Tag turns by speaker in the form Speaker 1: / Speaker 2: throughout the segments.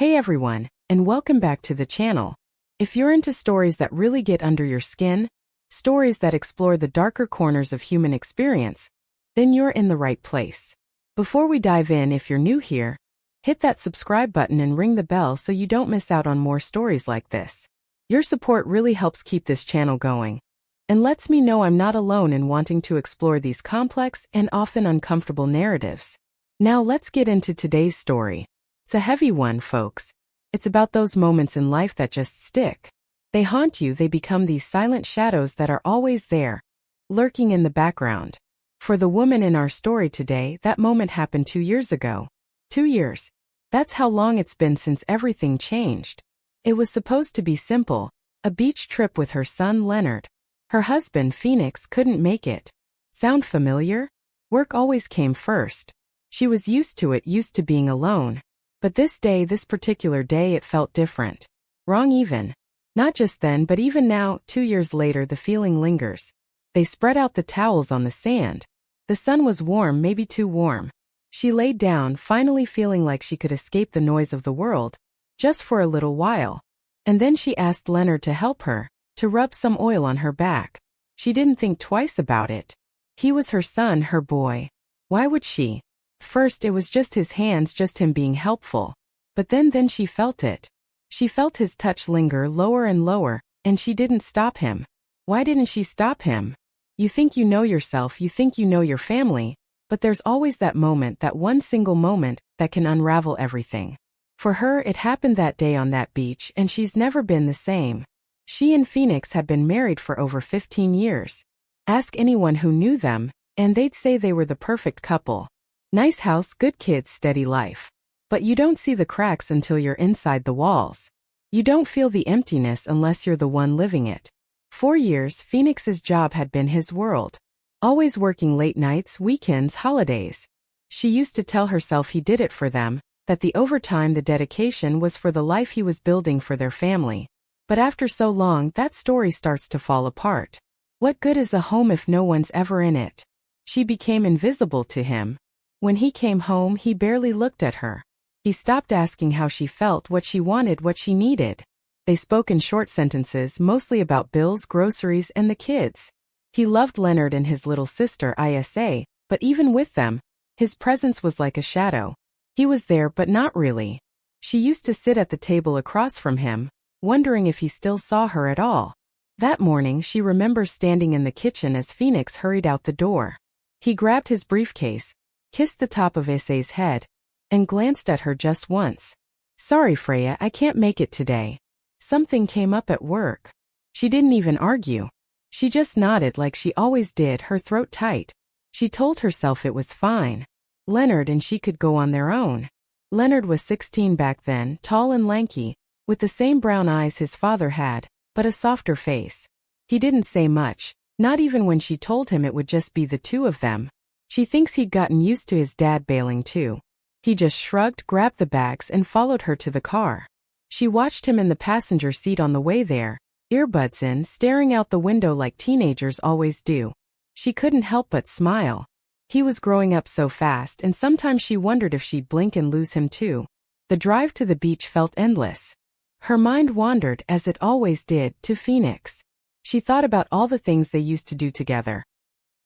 Speaker 1: Hey everyone, and welcome back to the channel. If you're into stories that really get under your skin, stories that explore the darker corners of human experience, then you're in the right place. Before we dive in, if you're new here, hit that subscribe button and ring the bell so you don't miss out on more stories like this. Your support really helps keep this channel going, and lets me know I'm not alone in wanting to explore these complex and often uncomfortable narratives. Now let's get into today's story. It's a heavy one, folks. It's about those moments in life that just stick. They haunt you, they become these silent shadows that are always there, lurking in the background. For the woman in our story today, that moment happened 2 years ago. 2 years. That's how long it's been since everything changed. It was supposed to be simple, a beach trip with her son Leonard. Her husband Phoenix couldn't make it. Sound familiar? Work always came first. She was used to it, used to being alone. But this particular day, it felt different. Wrong even. Not just then, but even now, 2 years later, the feeling lingers. They spread out the towels on the sand. The sun was warm, maybe too warm. She laid down, finally feeling like she could escape the noise of the world, just for a little while. And then she asked Leonard to help her, to rub some oil on her back. She didn't think twice about it. He was her son, her boy. Why would she? First, it was just his hands, just him being helpful. But then she felt it. She felt his touch linger lower and lower, and she didn't stop him. Why didn't she stop him? You think you know yourself, you think you know your family, but there's always that moment, that one single moment, that can unravel everything. For her, it happened that day on that beach, and she's never been the same. She and Phoenix had been married for over 15 years. Ask anyone who knew them, and they'd say they were the perfect couple. Nice house, good kids, steady life. But you don't see the cracks until you're inside the walls. You don't feel the emptiness unless you're the one living it. 4 years, Phoenix's job had been his world. Always working late nights, weekends, holidays. She used to tell herself he did it for them, that the overtime, the dedication was for the life he was building for their family. But after so long, that story starts to fall apart. What good is a home if no one's ever in it? She became invisible to him. When he came home, he barely looked at her. He stopped asking how she felt, what she wanted, what she needed. They spoke in short sentences, mostly about bills, groceries, and the kids. He loved Leonard and his little sister Isa, but even with them, his presence was like a shadow. He was there, but not really. She used to sit at the table across from him, wondering if he still saw her at all. That morning, she remembers standing in the kitchen as Phoenix hurried out the door. He grabbed his briefcase, kissed the top of Isa's head, and glanced at her just once. Sorry, Freya, I can't make it today. Something came up at work. She didn't even argue. She just nodded like she always did, her throat tight. She told herself it was fine. Leonard and she could go on their own. Leonard was 16 back then, tall and lanky, with the same brown eyes his father had, but a softer face. He didn't say much, not even when she told him it would just be the two of them. She thinks he'd gotten used to his dad bailing too. He just shrugged, grabbed the bags, and followed her to the car. She watched him in the passenger seat on the way there, earbuds in, staring out the window like teenagers always do. She couldn't help but smile. He was growing up so fast, and sometimes she wondered if she'd blink and lose him too. The drive to the beach felt endless. Her mind wandered, as it always did, to Phoenix. She thought about all the things they used to do together.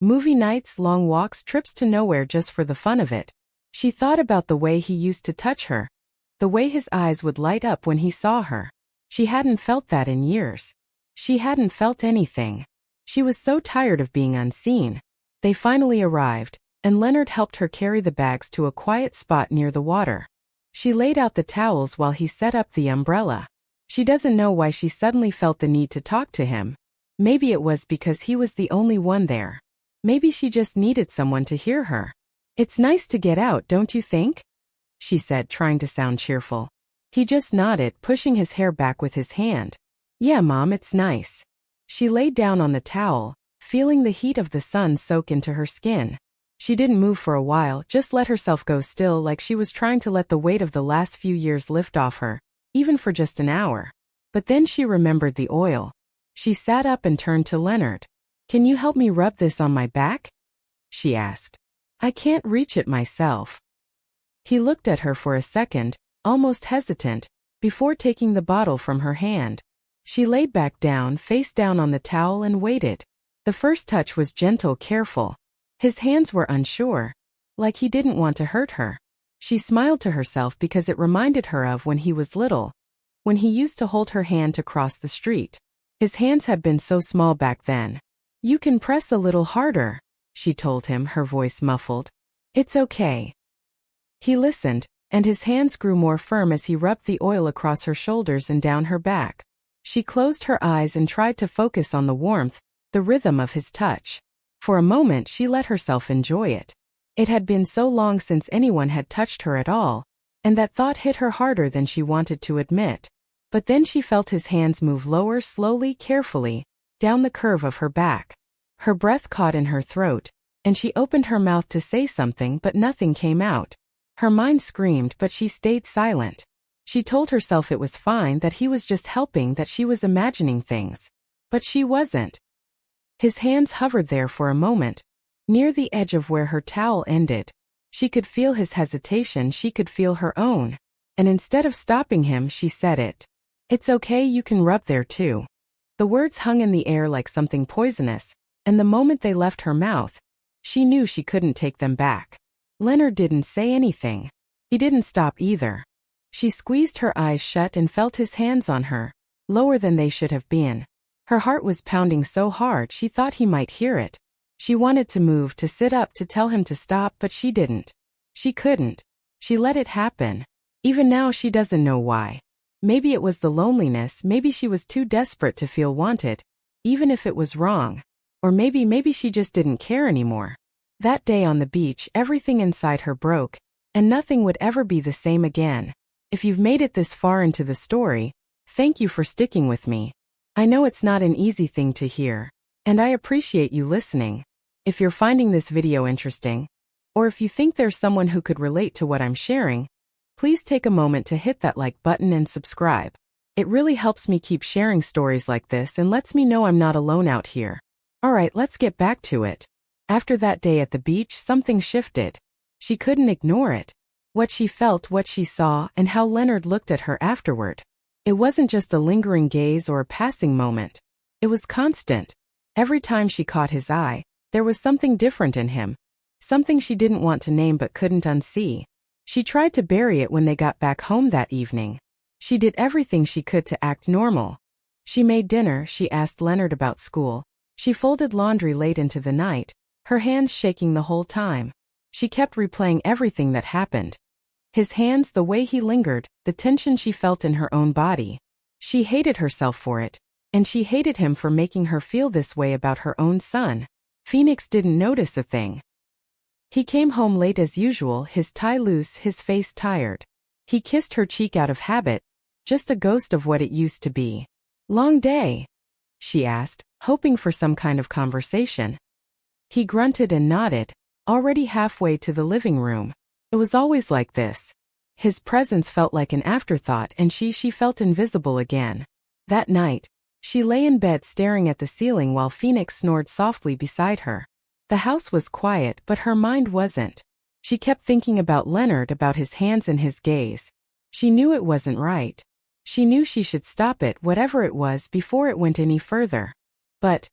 Speaker 1: Movie nights, long walks, trips to nowhere just for the fun of it. She thought about the way he used to touch her, the way his eyes would light up when he saw her. She hadn't felt that in years. She hadn't felt anything. She was so tired of being unseen. They finally arrived, and Leonard helped her carry the bags to a quiet spot near the water. She laid out the towels while he set up the umbrella. She doesn't know why she suddenly felt the need to talk to him. Maybe it was because he was the only one there. Maybe she just needed someone to hear her. It's nice to get out, don't you think? She said, trying to sound cheerful. He just nodded, pushing his hair back with his hand. Yeah, Mom, it's nice. She laid down on the towel, feeling the heat of the sun soak into her skin. She didn't move for a while, just let herself go still, like she was trying to let the weight of the last few years lift off her, even for just an hour. But then she remembered the oil. She sat up and turned to Leonard. Can you help me rub this on my back? She asked. I can't reach it myself. He looked at her for a second, almost hesitant, before taking the bottle from her hand. She laid back down, face down on the towel and waited. The first touch was gentle, careful. His hands were unsure, like he didn't want to hurt her. She smiled to herself because it reminded her of when he was little, when he used to hold her hand to cross the street. His hands had been so small back then. "You can press a little harder," she told him, her voice muffled. "It's okay." He listened, and his hands grew more firm as he rubbed the oil across her shoulders and down her back. She closed her eyes and tried to focus on the warmth, the rhythm of his touch. For a moment she let herself enjoy it. It had been so long since anyone had touched her at all, and that thought hit her harder than she wanted to admit. But then she felt his hands move lower, slowly, carefully, down the curve of her back. Her breath caught in her throat, and she opened her mouth to say something, but nothing came out. Her mind screamed, but she stayed silent. She told herself it was fine, that he was just helping, that she was imagining things. But she wasn't. His hands hovered there for a moment, near the edge of where her towel ended. She could feel his hesitation, she could feel her own. And instead of stopping him, she said it. "It's okay, you can rub there too." The words hung in the air like something poisonous, and the moment they left her mouth, she knew she couldn't take them back. Leonard didn't say anything. He didn't stop either. She squeezed her eyes shut and felt his hands on her, lower than they should have been. Her heart was pounding so hard she thought he might hear it. She wanted to move, to sit up, to tell him to stop, but she didn't. She couldn't. She let it happen. Even now she doesn't know why. Maybe it was the loneliness, maybe she was too desperate to feel wanted, even if it was wrong. Or maybe she just didn't care anymore. That day on the beach, everything inside her broke, and nothing would ever be the same again. If you've made it this far into the story, thank you for sticking with me. I know it's not an easy thing to hear, and I appreciate you listening. If you're finding this video interesting, or if you think there's someone who could relate to what I'm sharing, please take a moment to hit that like button and subscribe. It really helps me keep sharing stories like this and lets me know I'm not alone out here. Alright, let's get back to it. After that day at the beach, something shifted. She couldn't ignore it. What she felt, what she saw, and how Leonard looked at her afterward. It wasn't just a lingering gaze or a passing moment. It was constant. Every time she caught his eye, there was something different in him. Something she didn't want to name but couldn't unsee. She tried to bury it when they got back home that evening. She did everything she could to act normal. She made dinner, she asked Leonard about school. She folded laundry late into the night, her hands shaking the whole time. She kept replaying everything that happened. His hands, the way he lingered, the tension she felt in her own body. She hated herself for it, and she hated him for making her feel this way about her own son. Phoenix didn't notice a thing. He came home late as usual, his tie loose, his face tired. He kissed her cheek out of habit, just a ghost of what it used to be. "Long day?" she asked, hoping for some kind of conversation. He grunted and nodded, already halfway to the living room. It was always like this. His presence felt like an afterthought, and she felt invisible again. That night, she lay in bed staring at the ceiling while Phoenix snored softly beside her. The house was quiet, but her mind wasn't. She kept thinking about Leonard, about his hands and his gaze. She knew it wasn't right. She knew she should stop it, whatever it was, before it went any further. But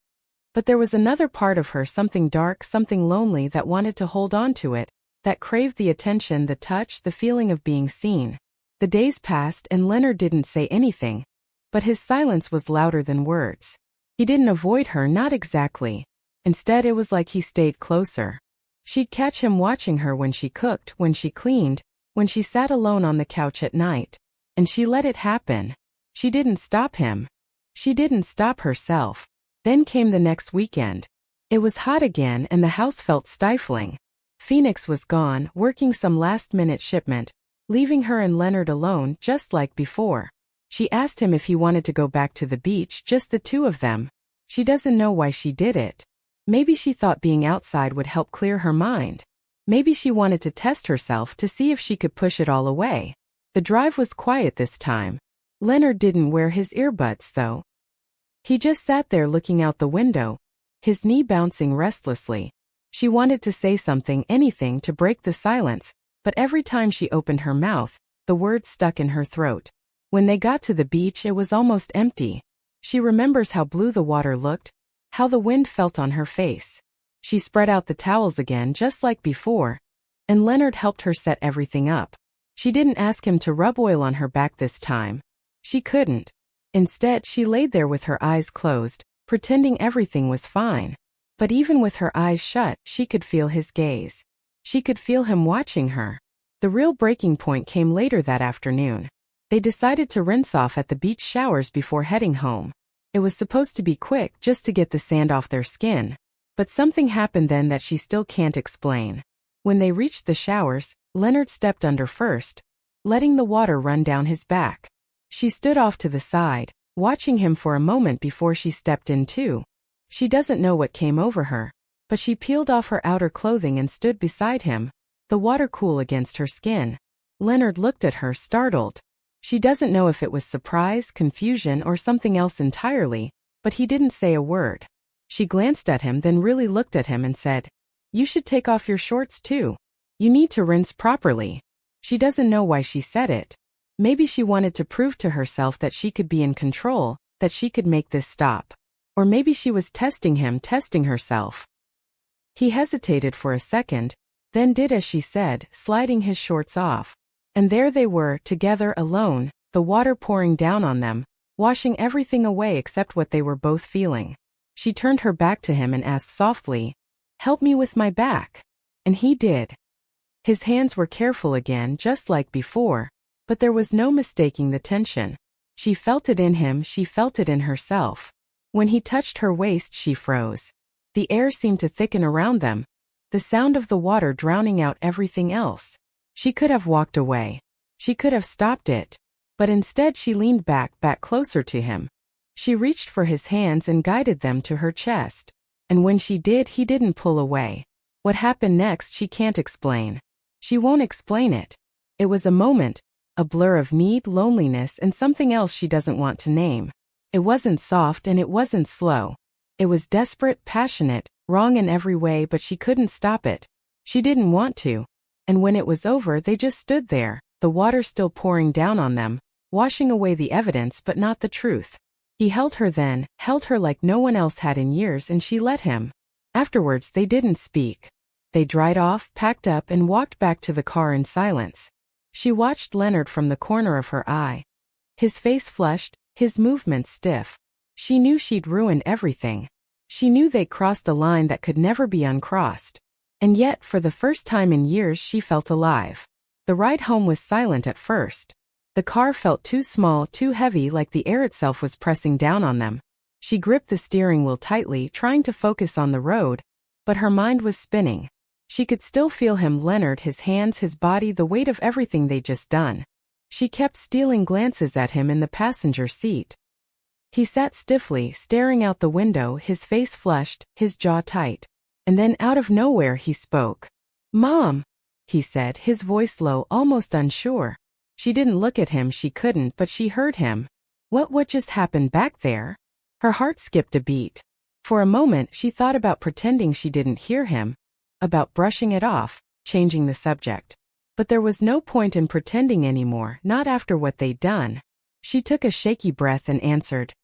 Speaker 1: there was another part of her, something dark, something lonely, that wanted to hold on to it, that craved the attention, the touch, the feeling of being seen. The days passed and Leonard didn't say anything, but his silence was louder than words. He didn't avoid her, not exactly. Instead, it was like he stayed closer. She'd catch him watching her when she cooked, when she cleaned, when she sat alone on the couch at night. And she let it happen. She didn't stop him. She didn't stop herself. Then came the next weekend. It was hot again and the house felt stifling. Phoenix was gone, working some last-minute shipment, leaving her and Leonard alone, just like before. She asked him if he wanted to go back to the beach, just the two of them. She doesn't know why she did it. Maybe she thought being outside would help clear her mind. Maybe she wanted to test herself to see if she could push it all away. The drive was quiet this time. Leonard didn't wear his earbuds, though. He just sat there looking out the window, his knee bouncing restlessly. She wanted to say something, anything to break the silence, but every time she opened her mouth, the words stuck in her throat. When they got to the beach, it was almost empty. She remembers how blue the water looked, how the wind felt on her face. She spread out the towels again just like before, and Leonard helped her set everything up. She didn't ask him to rub oil on her back this time. She couldn't. Instead, she laid there with her eyes closed, pretending everything was fine. But even with her eyes shut, she could feel his gaze. She could feel him watching her. The real breaking point came later that afternoon. They decided to rinse off at the beach showers before heading home. It was supposed to be quick just to get the sand off their skin. But something happened then that she still can't explain. When they reached the showers, Leonard stepped under first, letting the water run down his back. She stood off to the side, watching him for a moment before she stepped in too. She doesn't know what came over her, but she peeled off her outer clothing and stood beside him, the water cool against her skin. Leonard looked at her, startled. She doesn't know if it was surprise, confusion, or something else entirely, but he didn't say a word. She glanced at him, then really looked at him and said, "You should take off your shorts too. You need to rinse properly." She doesn't know why she said it. Maybe she wanted to prove to herself that she could be in control, that she could make this stop. Or maybe she was testing him, testing herself. He hesitated for a second, then did as she said, sliding his shorts off. And there they were, together, alone, the water pouring down on them, washing everything away except what they were both feeling. She turned her back to him and asked softly, "Help me with my back." And he did. His hands were careful again, just like before, but there was no mistaking the tension. She felt it in him, she felt it in herself. When he touched her waist, she froze. The air seemed to thicken around them, the sound of the water drowning out everything else. She could have walked away. She could have stopped it. But instead she leaned back closer to him. She reached for his hands and guided them to her chest. And when she did, he didn't pull away. What happened next she can't explain. She won't explain it. It was a moment, a blur of need, loneliness, and something else she doesn't want to name. It wasn't soft and it wasn't slow. It was desperate, passionate, wrong in every way, but she couldn't stop it. She didn't want to. And when it was over, they just stood there, the water still pouring down on them, washing away the evidence but not the truth. He held her then, held her like no one else had in years, and she let him. Afterwards they didn't speak. They dried off, packed up, and walked back to the car in silence. She watched Leonard from the corner of her eye. His face flushed, his movements stiff. She knew she'd ruined everything. She knew they'd crossed a line that could never be uncrossed. And yet, for the first time in years, she felt alive. The ride home was silent at first. The car felt too small, too heavy, like the air itself was pressing down on them. She gripped the steering wheel tightly, trying to focus on the road, but her mind was spinning. She could still feel him, Leonard, his hands, his body, the weight of everything they'd just done. She kept stealing glances at him in the passenger seat. He sat stiffly, staring out the window, his face flushed, his jaw tight. And then out of nowhere he spoke. "Mom," he said, his voice low, almost unsure. She didn't look at him, she couldn't, but she heard him. What just happened back there? Her heart skipped a beat. For a moment she thought about pretending she didn't hear him, about brushing it off, changing the subject. But there was no point in pretending anymore, not after what they'd done. She took a shaky breath and answered,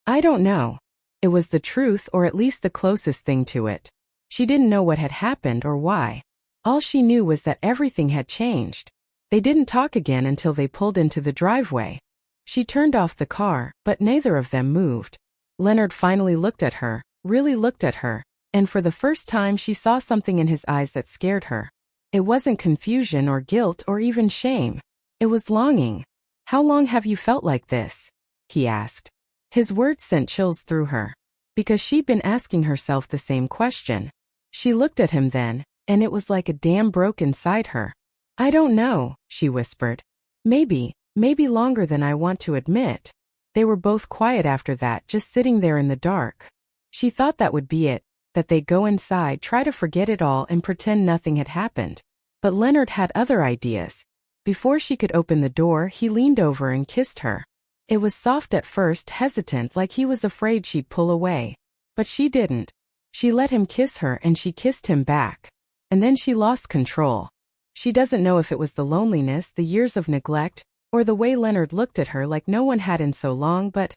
Speaker 1: "I don't know." It was the truth, or at least the closest thing to it. She didn't know what had happened or why. All she knew was that everything had changed. They didn't talk again until they pulled into the driveway. She turned off the car, but neither of them moved. Leonard finally looked at her, really looked at her, and for the first time she saw something in his eyes that scared her. It wasn't confusion or guilt or even shame. It was longing. "How long have you felt like this?" he asked. His words sent chills through her, because she'd been asking herself the same question. She looked at him then, and it was like a dam broke inside her. "I don't know," she whispered. Maybe longer than I want to admit." They were both quiet after that, just sitting there in the dark. She thought that would be it, that they'd go inside, try to forget it all, and pretend nothing had happened. But Leonard had other ideas. Before she could open the door, he leaned over and kissed her. It was soft at first, hesitant, like he was afraid she'd pull away. But she didn't. She let him kiss her and she kissed him back. And then she lost control. She doesn't know if it was the loneliness, the years of neglect, or the way Leonard looked at her like no one had in so long, but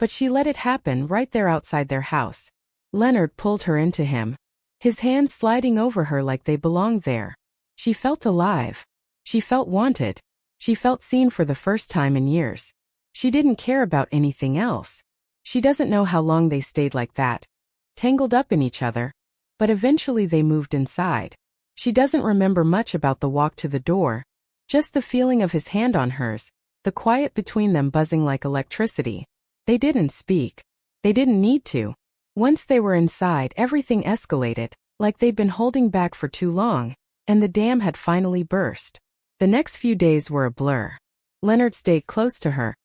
Speaker 1: she let it happen right there outside their house. Leonard pulled her into him, his hands sliding over her like they belonged there. She felt alive. She felt wanted. She felt seen for the first time in years. She didn't care about anything else. She doesn't know how long they stayed like that, tangled up in each other, but eventually they moved inside. She doesn't remember much about the walk to the door, just the feeling of his hand on hers, the quiet between them buzzing like electricity. They didn't speak. They didn't need to. Once they were inside, everything escalated, like they'd been holding back for too long, and the dam had finally burst. The next few days were a blur. Leonard stayed close to her,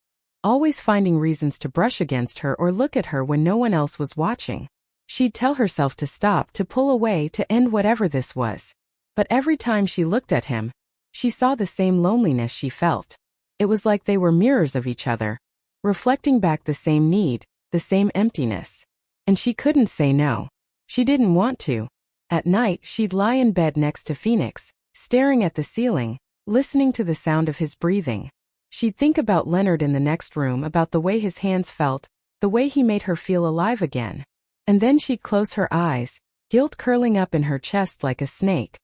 Speaker 1: always finding reasons to brush against her or look at her when no one else was watching. She'd tell herself to stop, to pull away, to end whatever this was. But every time she looked at him, she saw the same loneliness she felt. It was like they were mirrors of each other, reflecting back the same need, the same emptiness. And she couldn't say no. She didn't want to. At night, she'd lie in bed next to Phoenix, staring at the ceiling, listening to the sound of his breathing. She'd think about Leonard in the next room, about the way his hands felt, the way he made her feel alive again. And then she'd close her eyes, guilt curling up in her chest like a snake.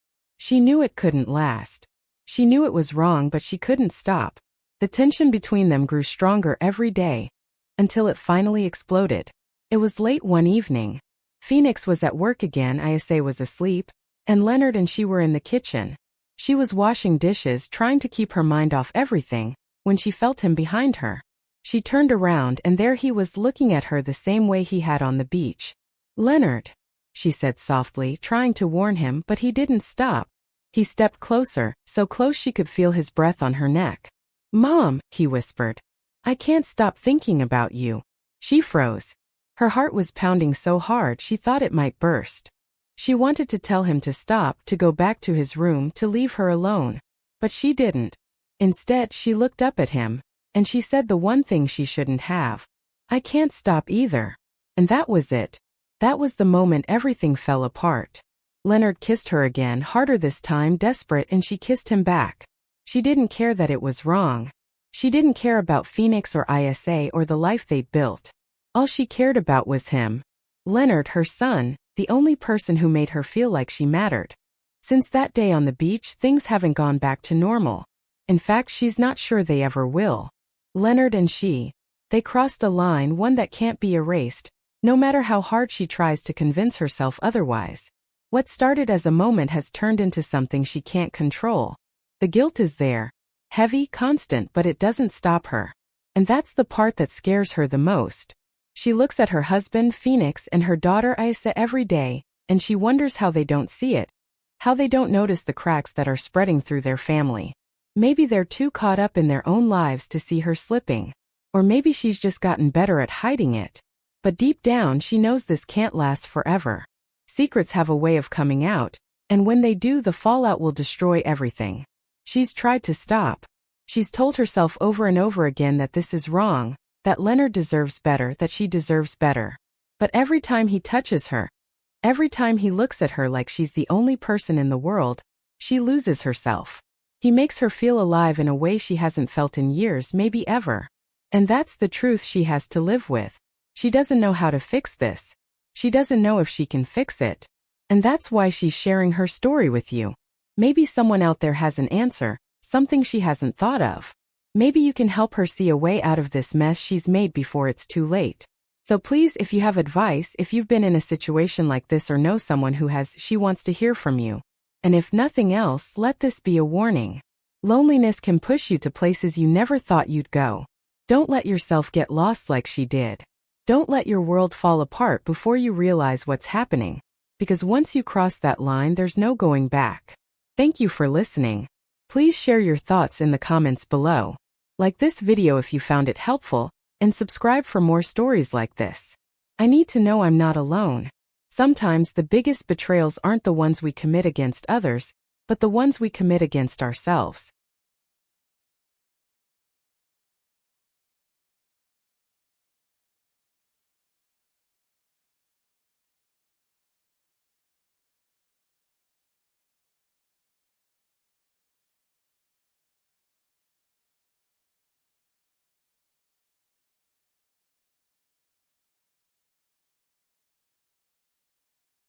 Speaker 1: She knew it couldn't last. She knew it was wrong, but she couldn't stop. The tension between them grew stronger every day, until it finally exploded. It was late one evening. Phoenix was at work again, Isa was asleep, and Leonard and she were in the kitchen. She was washing dishes, trying to keep her mind off everything, when she felt him behind her. She turned around, and there he was, looking at her the same way he had on the beach. "Leonard," she said softly, trying to warn him, but he didn't stop. He stepped closer, so close she could feel his breath on her neck. "Mom," he whispered. "I can't stop thinking about you." She froze. Her heart was pounding so hard she thought it might burst. She wanted to tell him to stop, to go back to his room, to leave her alone. But she didn't. Instead, she looked up at him, and she said the one thing she shouldn't have. "I can't stop either." And that was it. That was the moment everything fell apart. Leonard kissed her again, harder this time, desperate, and she kissed him back. She didn't care that it was wrong. She didn't care about Phoenix or Isa or the life they'd built. All she cared about was him. Leonard, her son, the only person who made her feel like she mattered. Since that day on the beach, things haven't gone back to normal. In fact, she's not sure they ever will. Leonard and she, they crossed a line, one that can't be erased, no matter how hard she tries to convince herself otherwise. What started as a moment has turned into something she can't control. The guilt is there, heavy, constant, but it doesn't stop her. And that's the part that scares her the most. She looks at her husband, Phoenix, and her daughter, Isa, every day, and she wonders how they don't see it, how they don't notice the cracks that are spreading through their family. Maybe they're too caught up in their own lives to see her slipping. Or maybe she's just gotten better at hiding it. But deep down, she knows this can't last forever. Secrets have a way of coming out, and when they do, the fallout will destroy everything. She's tried to stop. She's told herself over and over again that this is wrong, that Leonard deserves better, that she deserves better. But every time he touches her, every time he looks at her like she's the only person in the world, she loses herself. He makes her feel alive in a way she hasn't felt in years, maybe ever. And that's the truth she has to live with. She doesn't know how to fix this. She doesn't know if she can fix it. And that's why she's sharing her story with you. Maybe someone out there has an answer, something she hasn't thought of. Maybe you can help her see a way out of this mess she's made before it's too late. So please, if you have advice, if you've been in a situation like this or know someone who has, she wants to hear from you. And if nothing else, let this be a warning. Loneliness can push you to places you never thought you'd go. Don't let yourself get lost like she did. Don't let your world fall apart before you realize what's happening. Because once you cross that line, there's no going back. Thank you for listening. Please share your thoughts in the comments below. Like this video if you found it helpful, and subscribe for more stories like this. I need to know I'm not alone. Sometimes the biggest betrayals aren't the ones we commit against others, but the ones we commit against ourselves.